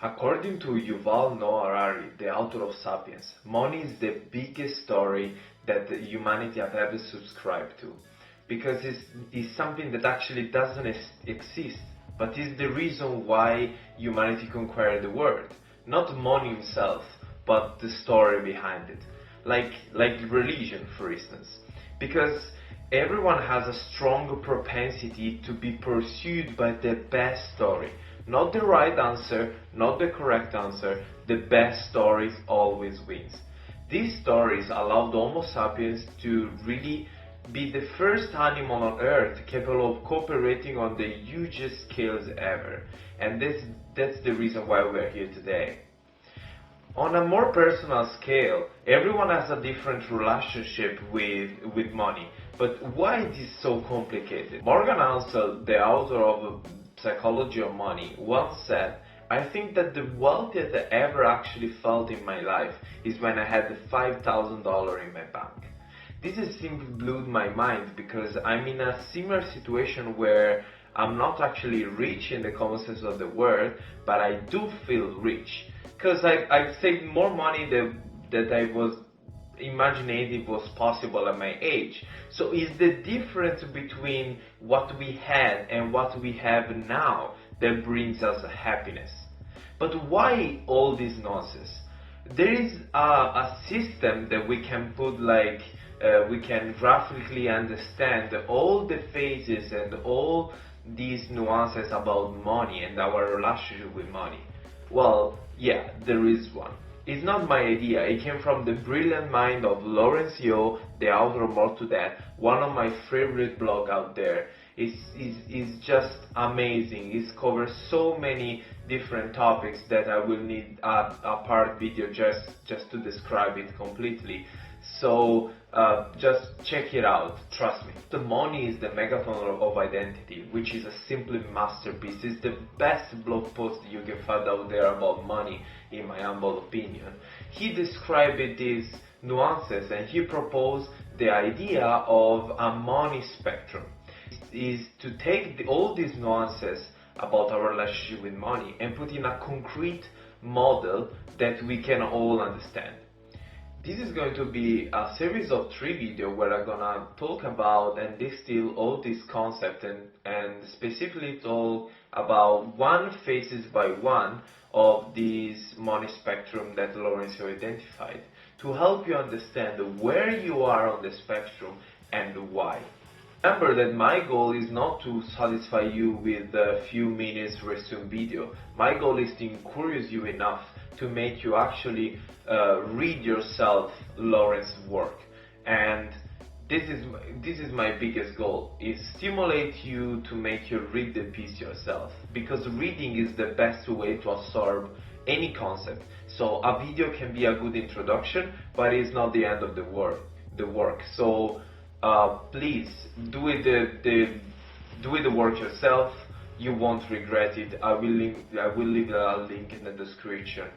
According to Yuval Noah Harari, the author of *Sapiens*, money is the biggest story that humanity have ever subscribed to, because it's something that actually doesn't exist, but is the reason why humanity conquered the world. Not money itself, but the story behind it. Like religion, for instance. Because everyone has a strong propensity to be pursued by the best story. Not the right answer, not the correct answer, the best stories always wins. These stories allowed Homo sapiens to really be the first animal on Earth capable of cooperating on the hugest scales ever. And that's the reason why we're here today. On a more personal scale, everyone has a different relationship with money. But why is this so complicated? Morgan Housel, the author of Psychology of Money, once said, "I think that the wealthiest I ever actually felt in my life is when I had $5,000 in my bank." This has simply blew my mind, because I'm in a similar situation where I'm not actually rich in the common sense of the word, but I do feel rich. Because I've saved more money that I was imagining it was possible at my age. So is the difference between what we had and what we have now that brings us happiness. But why all this nonsense? There is a system that we can put, we can graphically understand all the phases and all these nuances about money and our relationship with money. Well, yeah, there is one. It's not my idea. It came from the brilliant mind of Lawrence Yeo, the author of More to That, one of my favorite blogs out there. It's just amazing. It covers so many different topics that I will need a part video just to describe it completely. So just check it out, trust me. The Money is the Megaphone of Identity, which is a simply masterpiece. It's the best blog post you can find out there about money, in my humble opinion. He described these nuances and he proposed the idea of a money spectrum. Is to take all these nuances about our relationship with money and put in a concrete model that we can all understand. This is going to be a series of 3 videos where I'm gonna talk about and distill all these concepts and specifically talk about one phases by one of this money spectrum that Lawrence identified, to help you understand where you are on the spectrum and why. Remember that my goal is not to satisfy you with a few minutes resume video. My goal is to encourage you enough to make you actually read yourself Lawrence's work. And this is my biggest goal, is stimulate you to make you read the piece yourself, because reading is the best way to absorb any concept. So a video can be a good introduction, but it's not the end of the work. So please do the work yourself. You won't regret it. I will leave a link in the description.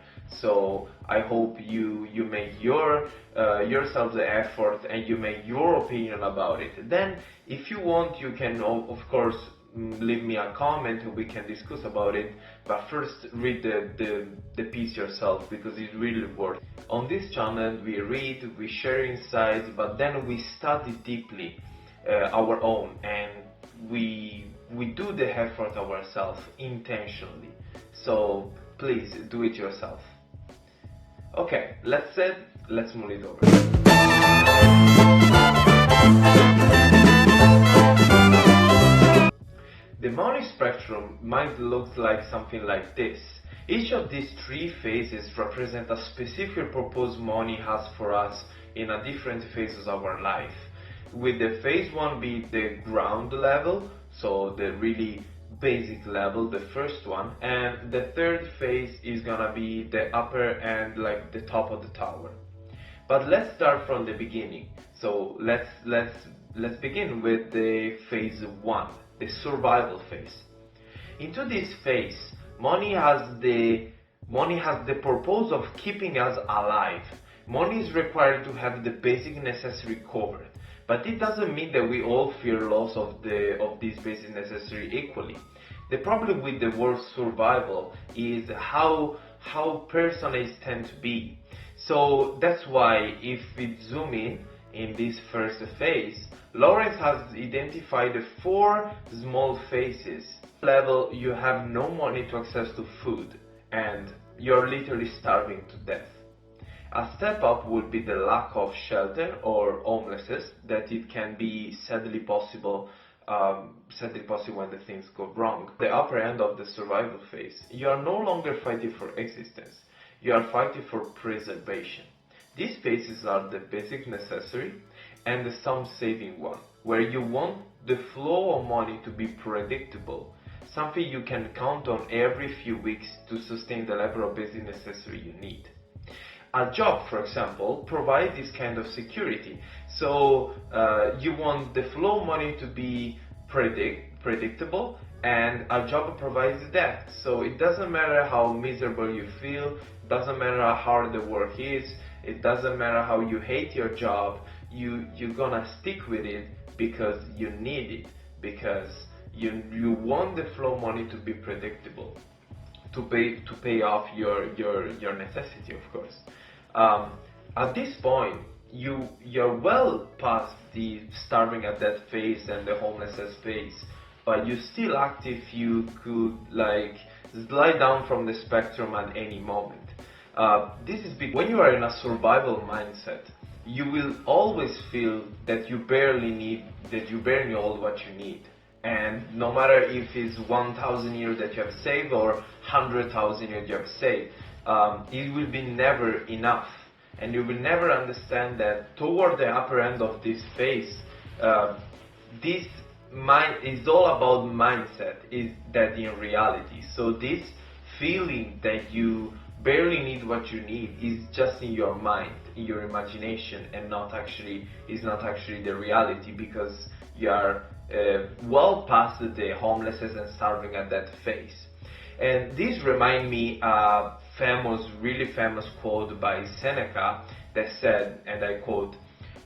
So I hope you make yourself the effort and you make your opinion about it. Then if you want, you can of course leave me a comment and we can discuss about it, but first read the piece yourself, because it's really worth it. On this channel we read, we share insights, but then we study deeply our own, and we do the effort ourselves intentionally. So please do it yourself. Okay, let's move it over. The money spectrum might look like something like this. Each of these 3 phases represent a specific purpose money has for us in a different phases of our life. With the phase 1 be the ground level, so the really basic level, the first one, and the third phase is gonna be the upper and like the top of the tower. But let's start from the beginning. So let's begin with the phase 1, the survival phase. Into this phase, money has the purpose of keeping us alive. Money is required to have the basic necessary covered, but it doesn't mean that we all fear loss of these basic necessary equally. The problem with the word survival is how personal it tends to be. So that's why if we zoom in this first phase, Lawrence has identified the 4 small phases. Level, you have no money to access to food and you're literally starving to death. A step up would be the lack of shelter or homelessness, that it can be sadly possible when the things go wrong. The upper end of the survival phase, you are no longer fighting for existence, you are fighting for preservation. These phases are the basic necessary and the some saving one, where you want the flow of money to be predictable, something you can count on every few weeks to sustain the level of basic necessary you need. A job, for example, provides this kind of security. So you want the flow of money to be predictable, and a job provides that. So it doesn't matter how miserable you feel, doesn't matter how hard the work is, it doesn't matter how you hate your job, you're gonna stick with it because you need it, because you want the flow of money to be predictable, to pay off your necessity, of course. At this point, you're well past the starving at that phase and the homelessness phase, but you're still active. You could like slide down from the spectrum at any moment. This is because when you are in a survival mindset, you will always feel that you barely all what you need. And no matter if it's 1,000 years that you have saved or 100,000 years you have saved, it will be never enough. And you will never understand that toward the upper end of this phase, this mind is all about mindset, is that in reality. So this feeling that you barely need what you need is just in your mind, in your imagination, and is not actually the reality, because you are well past the homelessness and starving at that phase. And this reminds me a really famous quote by Seneca that said, and I quote,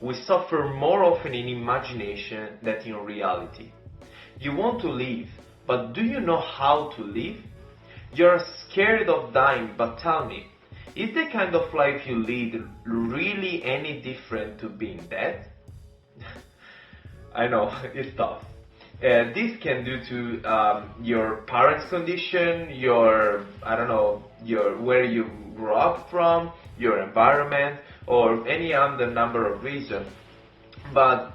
"We suffer more often in imagination than in reality." You want to live, but do you know how to live? You're scared of dying, but tell me, is the kind of life you lead really any different to being dead? I know, it's tough. This can due to your parents' condition, where you grew up from, your environment, or any other number of reasons. But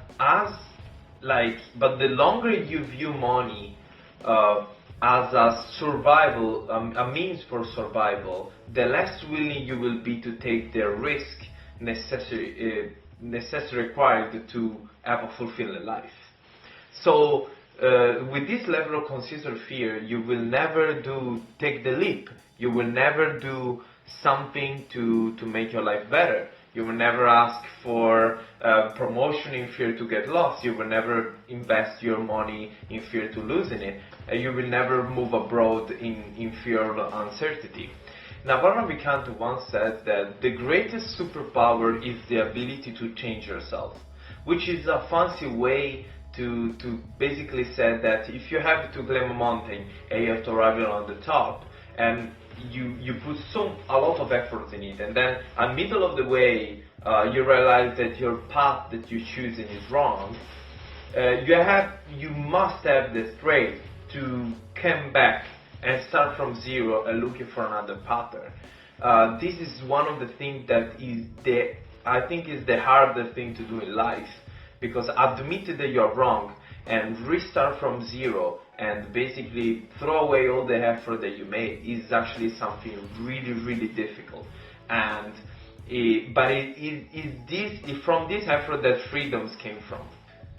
the longer you view money as a survival, a means for survival, the less willing you will be to take the risk necessary required to have a fulfilling life. So with this level of consistent fear, you will never take the leap. You will never do something to make your life better. You will never ask for promotion in fear to get lost. You will never invest your money in fear to losing it. You will never move abroad in fear of uncertainty. Navarro Vicante once said that the greatest superpower is the ability to change yourself, which is a fancy way to basically say that if you have to climb a mountain and you have to arrive on the top, and you put a lot of effort in it, and then at middle of the way you realize that your path that you're choosing is wrong, you must have the strength to come back and start from zero and looking for another pattern. This is one of the things that I think is the hardest thing to do in life, because admit that you're wrong and restart from zero and basically throw away all the effort that you made is actually something really, really difficult. And from this effort that freedoms came from.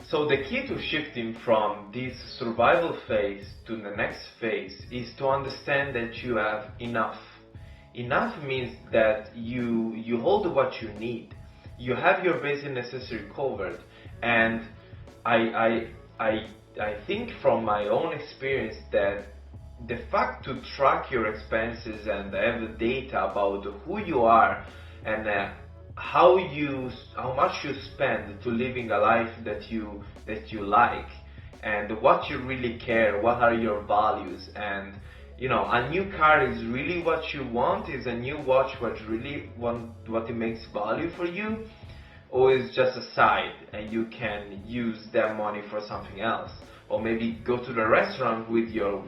So the key to shifting from this survival phase to the next phase is to understand that you have enough. Enough means that you hold what you need. You have your basic necessary covered. And I think from my own experience that the fact to track your expenses and have data about who you are and how much you spend to living a life that you like, and what you really care, what are your values. And you know, a new car is really what you want? Is a new watch what really what it makes value for you? Or is just a side and you can use that money for something else? Or maybe go to the restaurant with your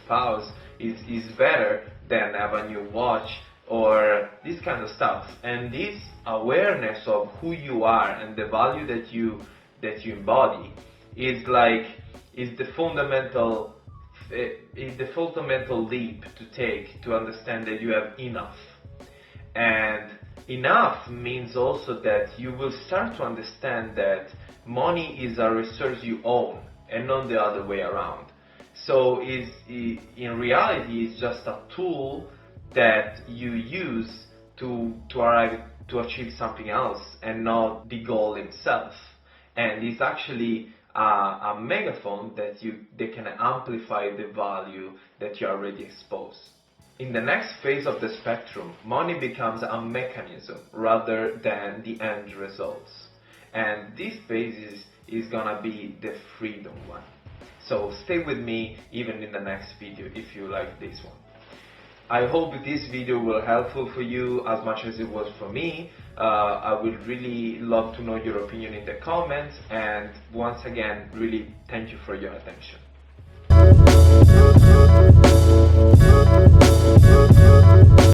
spouse is better than have a new watch, or this kind of stuff. And this awareness of who you are and the value that you embody is the fundamental leap to take to understand that you have enough. And enough means also that you will start to understand that money is a resource you own and not the other way around. So in reality, it's just a tool that you use to achieve something else and not the goal itself. And it's actually a megaphone that can amplify the value that you already exposed. In the next phase of the spectrum, money becomes a mechanism rather than the end results. And this phase is gonna be the freedom one. So stay with me even in the next video if you like this one. I hope this video will helpful for you as much as it was for me. I would really love to know your opinion in the comments, and once again, really thank you for your attention.